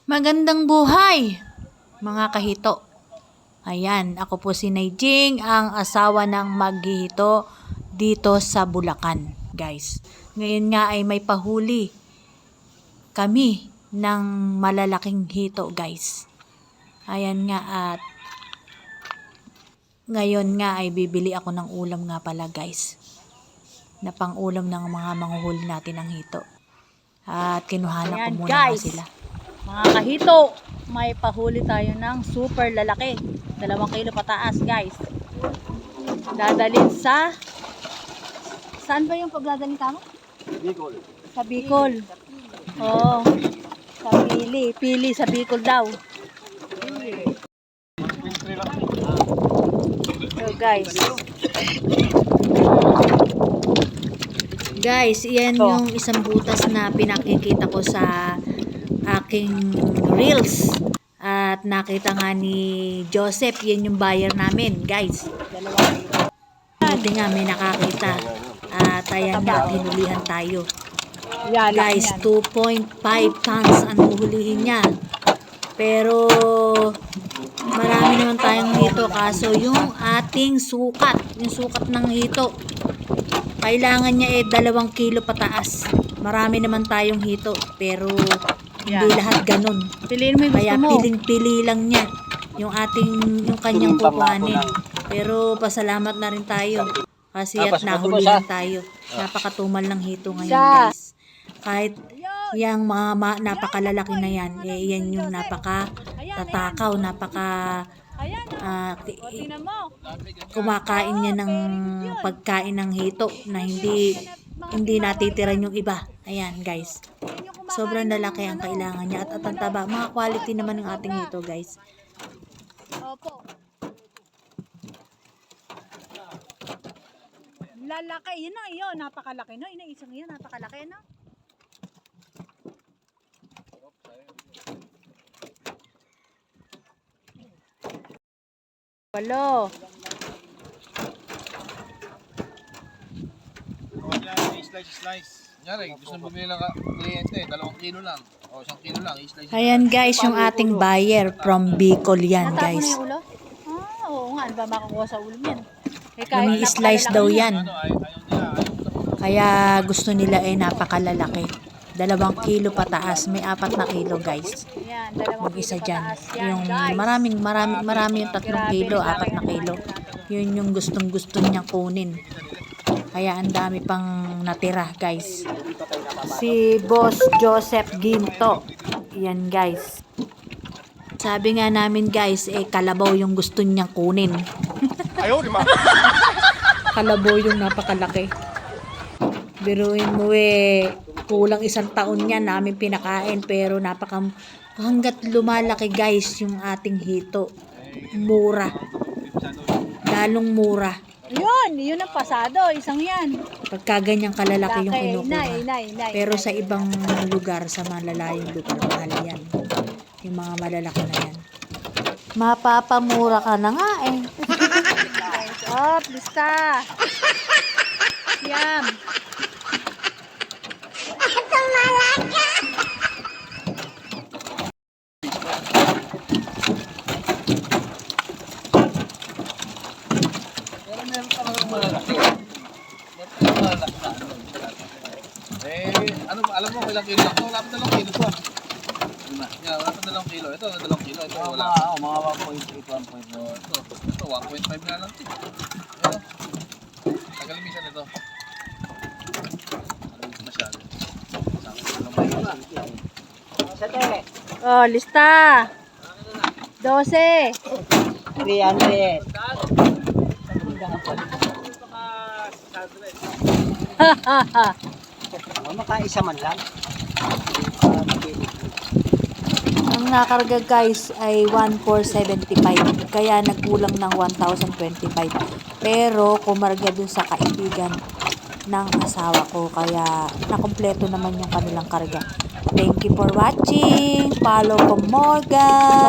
Magandang buhay, mga kahito. Ayan, ako po si Naijing, ang asawa ng maghihito dito sa Bulacan, guys. Ngayon nga ay may pahuli kami ng malalaking hito, guys. Ayan nga, at ngayon nga ay bibili ako ng ulam nga pala, guys. Na pang-ulam ng mga manguhuli natin ng hito. At kinuhanan ko Ayan, muna guys. nga sila. Mga kahito, may pahuli tayo ng super lalaki. 2 kilo pataas, guys. Dadalhin saan ba yung pagdadalhin tama? Bicol. Sa Bicol. Oo. Sa Pili sa Bicol daw. So, guys. Guys, iyan yung isang butas na pinakikita ko sa aking reels. At nakita nga ni Joseph, yan yung buyer namin, guys. Buti nga may nakakita. At ayan nga, hinulihan tayo. Yan, Guys, 2.5 tons ang huhulihin niya. Pero marami naman tayong hito, kaso yung ating sukat, yung sukat ng hito, kailangan niya 2 kilo pataas. Marami naman tayong hito, pero hindi lahat ganun. Piliin mo yung gusto Kaya mo. piling-pili lang niya yung kanyang kukuhanin. Pero pasalamat na rin tayo kasi at nahulihan tayo. Napakatumal ng hito ngayon, guys. Kahit yung mga napakalalaki na yan, yan yung napaka-tatakaw, kumakain niya ng pagkain ng hito na hindi natitiran yung iba. Ayan, guys. Sobrang lalaki ang kailangan niya at ang taba. Mga quality naman ng ating hito, guys. Opo. Lalaki, yun na yun, napakalaki no. Yun isang yun, napakalaki no. Walo. Slice. Kunyari, gusto nang bumili ng kliyente, 2 kilo lang. O, 1 kilo lang, i-slice. Ayan, guys, yung ating buyer from Bicol yan, Natapo na guys. yung ulo? Oo nga, ano ba makakuha sa ulo yan? Nami-slice daw yan. Ayaw nila. Kaya gusto nila napakalalaki. 2 kilo pataas. May 4 na kilo, guys. Yan, Yung isa dyan. Yung guys. marami yung 3 kilo, 4 na kilo. Yun yung gustong-gusto niyang kunin. Kaya ang dami pang natira, guys. Si Boss Joseph Ginto. Yan, guys. Sabi nga namin, guys, kalabaw yung gusto niyang kunin. Ayaw, di ba? Kalabaw yung napakalaki. Biruin mo kulang 1 taon yan namin pinakain, pero hanggat lumalaki, guys, yung ating hito, mura. Lalong mura. Yun ang pasado, isang yan. Pagka ganyang kalalaki yung kinukuha. Inay. Pero sa ibang lugar, sa malalayong lugar, mahal yan. Yung mga malalaki na yan. Mapapamura ka na nga Op, lista. Yum. Pero meron pa naman malalaki. Alam mo, ilang kilo lang. Wala pa 2 kilo to. Wala pa 2 kilo. Ito, 2 kilo. Ito, wala. Mga 1.8, 1.9. Ito, 1.5 na lang. Tagalimisan ito. Masyado. Oh, lista. 12. 300. Makaisa man lang. Ang nakarga, guys, ay 1,475. Kaya nagkulang ng 1,025. Pero kumarga dun sa kaibigan ng asawa ko. Kaya nakumpleto naman yung kanilang karga. Thank you for watching. Follow for more, guys.